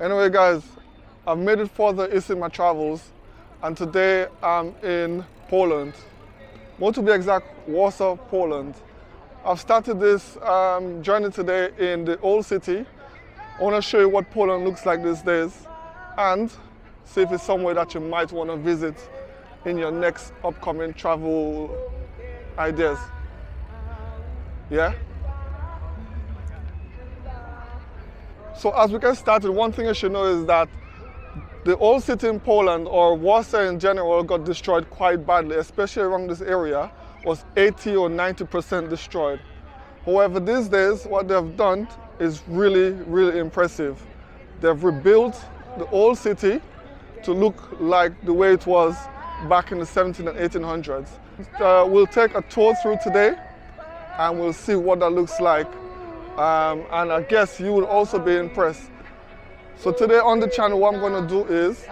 Anyway, guys, I've made it further east in my travels, and today I'm in Poland. More to be exact, Warsaw, Poland. I've started this journey today in the old city. I want to show you what Poland looks like these days and see if it's somewhere that you might want to visit in your next upcoming travel ideas. Yeah? So as we get started, one thing you should know is that the old city in Poland, or Warsaw in general, got destroyed quite badly, especially around this area, was 80 or 90% destroyed. However, these days, what they've done is really, really impressive. They've rebuilt the old city to look like the way it was back in the 1700s and 1800s. We'll take a tour through today, and we'll see what that looks like. And I guess you will also be impressed. So today on the channel, what I'm going to do is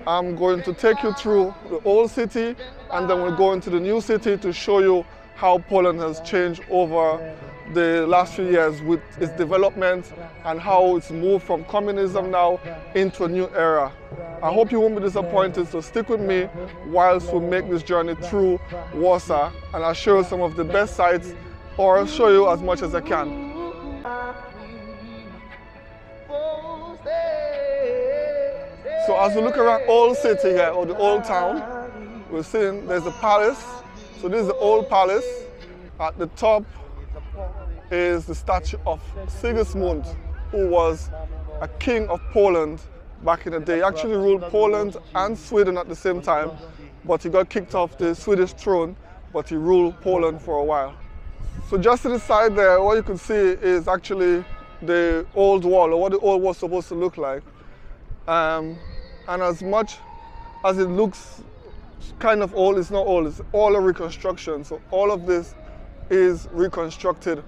I'm going to take you through the old city, and then we'll go into the new city to show you how Poland has changed over the last few years with its development and how it's moved from communism now into a new era. I hope you won't be disappointed, so stick with me whilst we make this journey through Warsaw, and I'll show you some of the best sites, or I'll show you as much as I can. So as we look around old city here, or the old town, we're seeing there's a palace. So this is the old palace. At the top is the statue of Sigismund, who was a king of Poland back in the day. He actually ruled Poland and Sweden at the same time, but he got kicked off the Swedish throne, but he ruled Poland for a while. So just to the side there, what you can see is actually the old wall, or what the old wall was supposed to look like. And as much as it looks kind of old, it's not old, it's all a reconstruction. So all of this is reconstructed.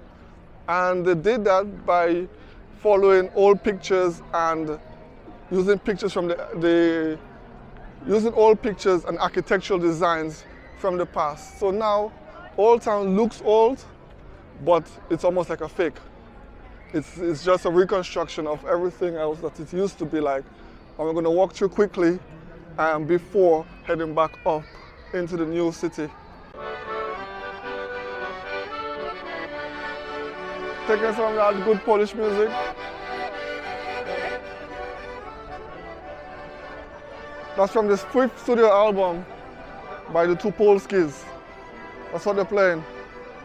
And they did that by following old pictures and using pictures from using old pictures and architectural designs from the past. So now Old Town looks old, but it's almost like a fake. It's just a reconstruction of everything else that it used to be like. And we're going to walk through quickly before heading back up into the new city. Taking some of that good Polish music. That's from the fifth studio album by the two Polskis. That's what they're playing.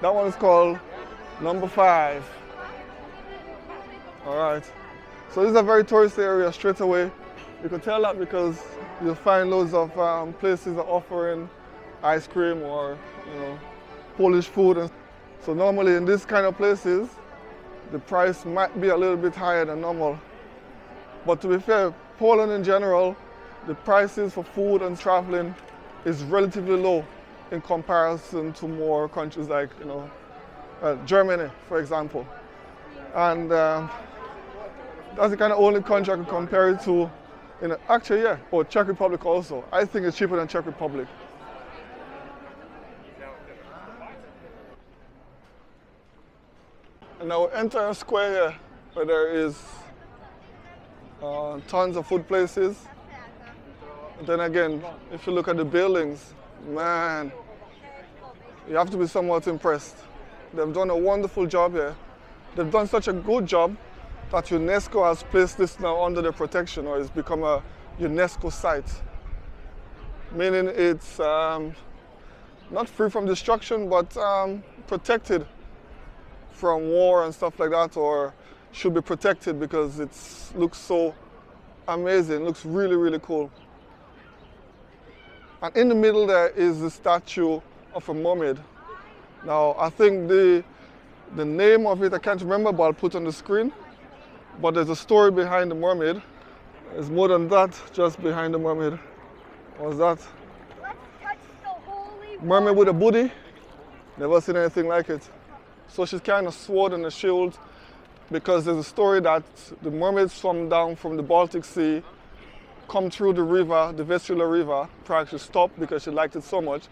That one is called Number 5. All right. So this is a very touristy area straight away. You can tell that because you'll find loads of places that are offering ice cream or Polish food. And so normally in these kind of places, the price might be a little bit higher than normal. But to be fair, Poland in general, the prices for food and traveling is relatively low in comparison to more countries like Germany, for example. And that's the kind of only country I can compare it to. Actually, yeah, or Czech Republic also. I think it's cheaper than Czech Republic. And now we're entering a square here where there is tons of food places. And then again, if you look at the buildings, man, you have to be somewhat impressed. They've done a wonderful job here. They've done such a good job that UNESCO has placed this now under their protection, or it's become a UNESCO site. Meaning it's not free from destruction, but protected from war and stuff like that, or should be protected because it looks so amazing, it looks really, really cool. And in the middle there is the statue of a mermaid. Now, I think the name of it, I can't remember, but I'll put on the screen. But there's a story behind the mermaid. There's more than that just behind the mermaid. What's that? Mermaid with a booty. Never seen anything like it. So she's carrying a sword and a shield because there's a story that the mermaids swam down from the Baltic Sea, come through the river, the Vistula River, prior to stop because she liked it so much.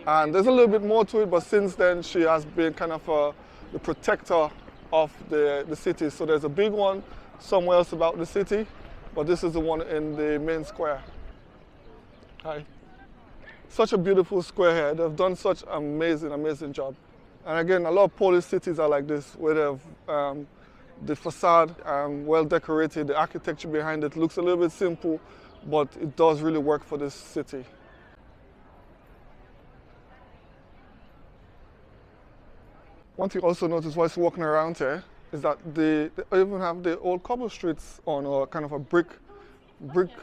And there's a little bit more to it, but since then she has been kind of the protector of the city. So there's a big one somewhere else about the city, but this is the one in the main square. Hi. Such a beautiful square here. They've done such amazing job. And again, a lot of Polish cities are like this, where they've the facade well decorated, the architecture behind it looks a little bit simple, but it does really work for this city. One thing also notice whilst walking around here is that they even have the old cobble streets on, or kind of a brick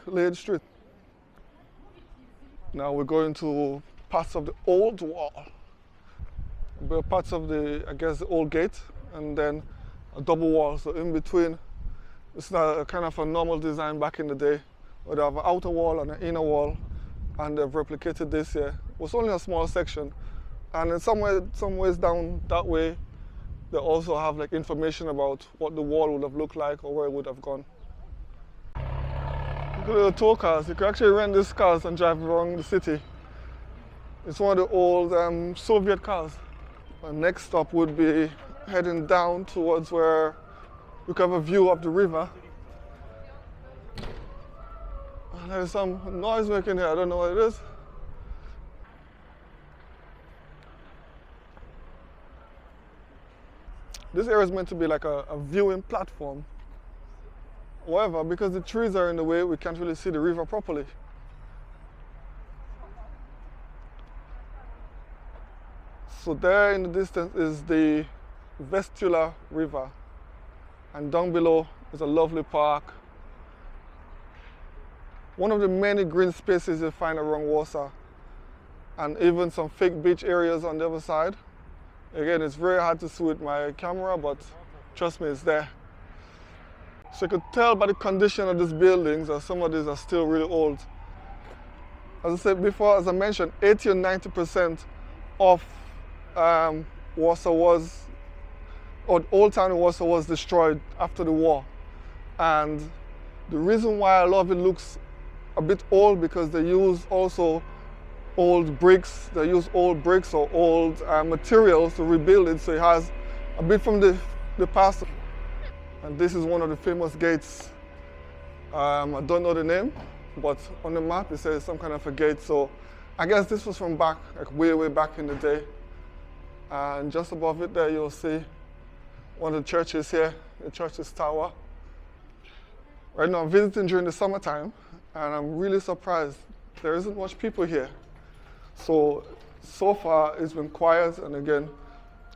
laid street. Now we're going to parts of the old wall. Parts of the, I guess, the old gate, and then a double wall. So in between, it's not a kind of a normal design back in the day, where they have an outer wall and an inner wall, and they've replicated this here. It was only a small section, and in some ways down that way, they also have like information about what the wall would have looked like or where it would have gone. Look at the tow cars. You can actually rent these cars and drive around the city. It's one of the old Soviet cars. And next stop would be heading down towards where you can have a view of the river. And there's some noise making here, I don't know what it is. This area is meant to be like a viewing platform. However, because the trees are in the way, we can't really see the river properly. So there in the distance is the Vistula River, and down below is a lovely park. One of the many green spaces you find around Warsaw, and even some fake beach areas on the other side. Again, it's very hard to see with my camera, but trust me, it's there. So you could tell by the condition of these buildings that some of these are still really old. As I said before, as I mentioned, 80 or 90% of Warsaw was, or Old Town in Warsaw was destroyed after the war. And the reason why a lot of it looks a bit old, because they use also old bricks, or old materials to rebuild it, so it has a bit from the past. And this is one of the famous gates. I don't know the name, but on the map it says some kind of a gate, so I guess this was from back, like way back in the day. And just above it there, you'll see one of the churches here, the church's tower. Right now I'm visiting during the summertime, and I'm really surprised there isn't much people here. So far it's been quiet, and again,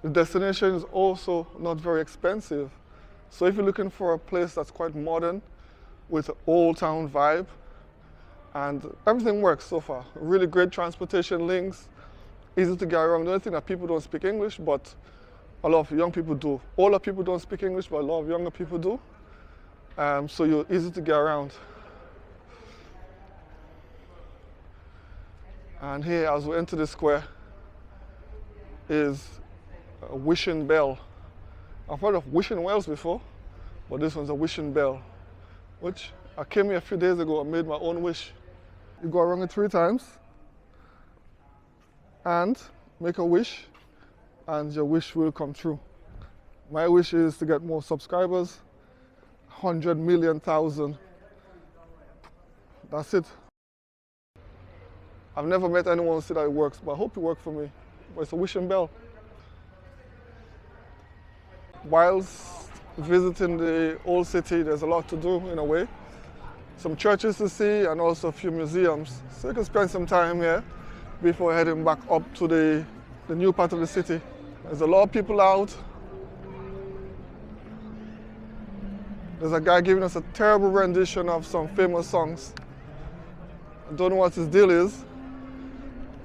the destination is also not very expensive. So if you're looking for a place that's quite modern, with an old town vibe, and everything works so far. Really great transportation links, easy to get around. The only thing that people don't speak English, but a lot of young people do. Older people don't speak English, but a lot of younger people do. So you're easy to get around. And here, as we enter the square, is a wishing bell. I've heard of wishing wells before, but this one's a wishing bell, which I came here a few days ago and made my own wish. You go around it 3 times and make a wish, and your wish will come true. My wish is to get more subscribers, 100 million thousand. That's it. I've never met anyone who said that it works, but I hope it worked for me. But it's a wishing bell. Whilst visiting the old city, there's a lot to do in a way. Some churches to see and also a few museums. So you can spend some time here before heading back up to the new part of the city. There's a lot of people out. There's a guy giving us a terrible rendition of some famous songs. I don't know what his deal is,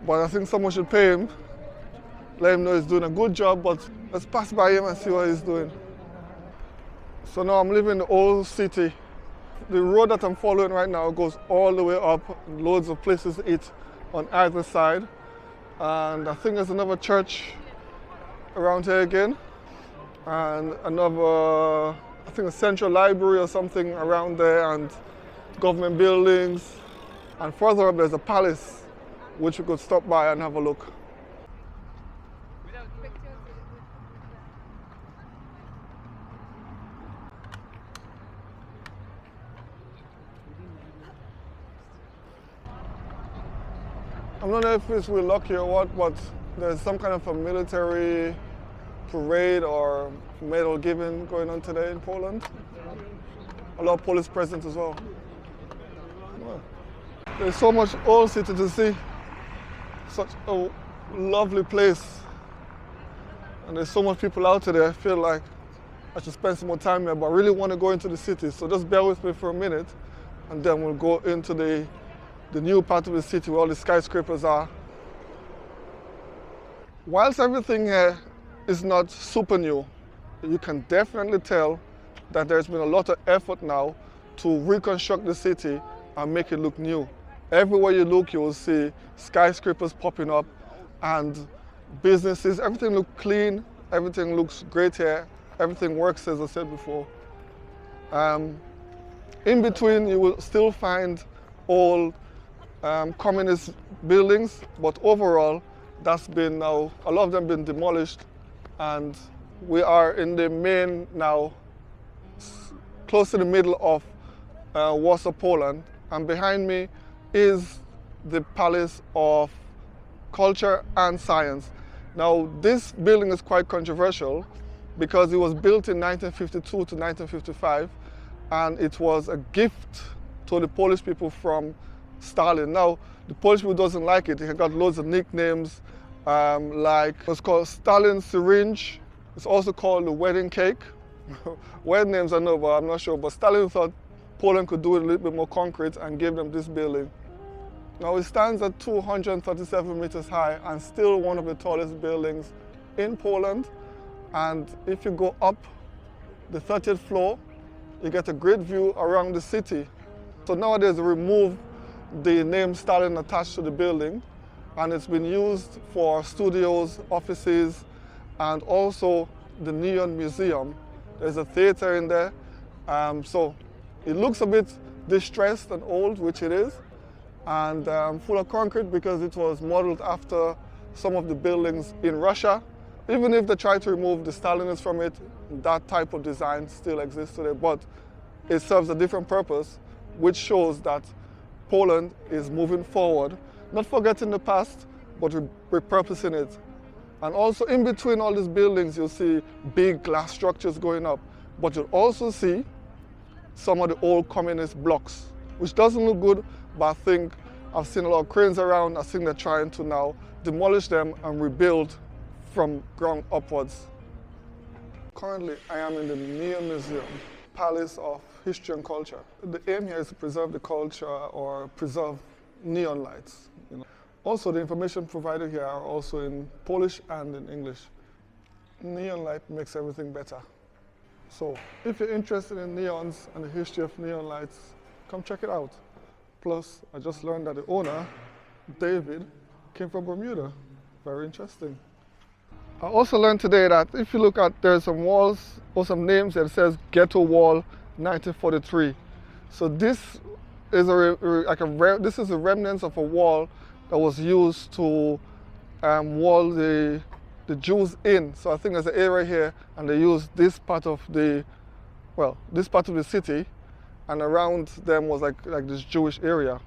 but I think someone should pay him. Let him know he's doing a good job, but let's pass by him and see what he's doing. So now I'm leaving the old city. The road that I'm following right now goes all the way up, loads of places to eat on either side. And I think there's another church around here again. And another, I think a central library or something around there, and government buildings. And further up there's a palace, which we could stop by and have a look. I'm not know if it's we're lucky or what, but there's some kind of a military parade or medal giving going on today in Poland. A lot of police present as well. Well, there's so much old city to see. Such a lovely place. And there's so much people out there. I feel like I should spend some more time here, but I really want to go into the city. So just bear with me for a minute, and then we'll go into the new part of the city where all the skyscrapers are. Whilst everything here is not super new, you can definitely tell that there's been a lot of effort now to reconstruct the city and make it look new. Everywhere you look, you will see skyscrapers popping up and businesses. Everything looks clean, everything looks great here, everything works, as I said before. In between, you will still find old communist buildings, but overall, that's been now, a lot of them been demolished, and we are in the main now, close to the middle of Warsaw, Poland, and behind me is the Palace of Culture and Science. Now, this building is quite controversial because it was built in 1952 to 1955, and it was a gift to the Polish people from Stalin. Now, the Polish people doesn't like it. It got loads of nicknames, like it's called Stalin's syringe. It's also called the wedding cake. Wedding names I know, but I'm not sure. But Stalin thought Poland could do it a little bit more concrete and gave them this building. Now it stands at 237 meters high and still one of the tallest buildings in Poland. And if you go up the 30th floor, you get a great view around the city. So nowadays they remove the name Stalin attached to the building, and it's been used for studios, offices, and also the Neon Museum. There's a theater in there. So it looks a bit distressed and old, which it is, and full of concrete because it was modeled after some of the buildings in Russia. Even if they try to remove the Stalinists from it, that type of design still exists today, but it serves a different purpose, which shows that Poland is moving forward, not forgetting the past, but repurposing it. And also in between all these buildings, you'll see big glass structures going up, but you'll also see some of the old communist blocks, which doesn't look good, but I think I've seen a lot of cranes around. I think they're trying to now demolish them and rebuild from ground upwards. Currently, I am in the Neon Museum, Palace of History and Culture. The aim here is to preserve the culture or preserve neon lights. Also, the information provided here are also in Polish and in English. Neon light makes everything better. So, if you're interested in neons and the history of neon lights, come check it out. Plus, I just learned that the owner, David, came from Bermuda. Very interesting. I also learned today that if you look at, there's some walls or some names that says Ghetto Wall 1943. So this is this is a remnant of a wall that was used to wall the Jews in. So I think there's an area here, and they used this part of the city, and around them was like this Jewish area.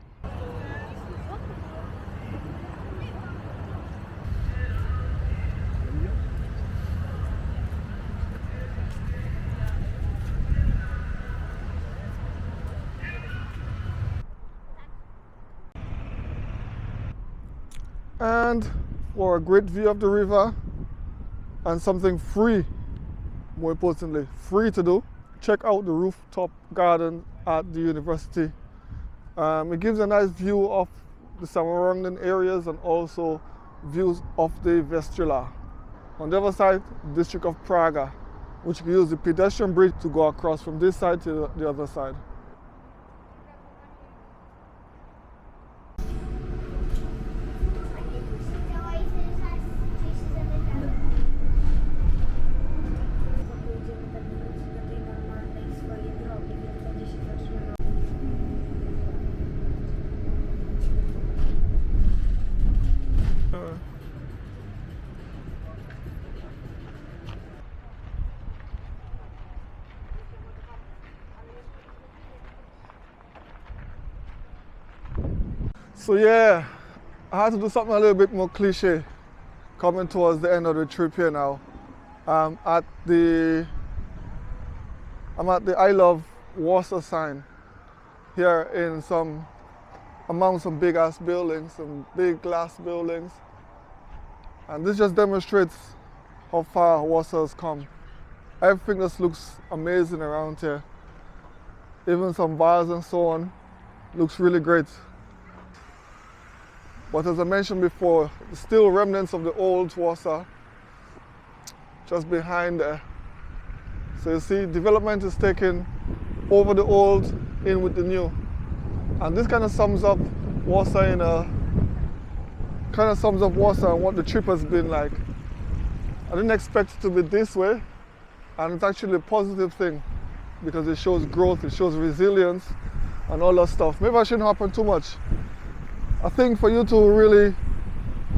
And for a great view of the river and something free, more importantly, free to do, check out the rooftop garden at the university. It gives a nice view of the surrounding areas and also views of the Vistula. On the other side, district of Praga, which you can use the pedestrian bridge to go across from this side to the other side. So yeah, I had to do something a little bit more cliche, coming towards the end of the trip here now. I'm at the I Love Warsaw sign here in among some big ass buildings, some big glass buildings. And this just demonstrates how far Warsaw has come. Everything just looks amazing around here. Even some bars and so on, looks really great. But as I mentioned before, still remnants of the old Warsaw just behind there. So you see, development is taking over the old, in with the new. And this kind of sums up Warsaw and what the trip has been like. I didn't expect it to be this way, and it's actually a positive thing because it shows growth, it shows resilience and all that stuff. Maybe I shouldn't happen too much. I think for you to really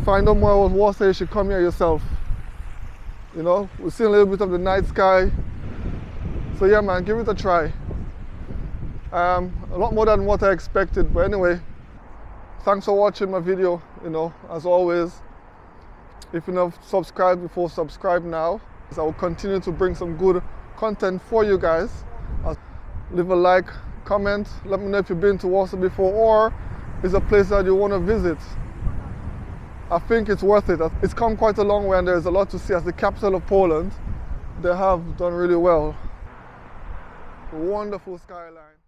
find out more about Warsaw, you should come here yourself. You know, we've seen a little bit of the night sky. So yeah, man, give it a try. A lot more than what I expected, but anyway, thanks for watching my video. You know, as always, if you're not subscribed before, subscribe now. I will continue to bring some good content for you guys. Leave a like, comment, let me know if you've been to Warsaw before or it's a place that you want to visit. I think it's worth it. It's come quite a long way and there's a lot to see. As the capital of Poland, they have done really well. A wonderful skyline.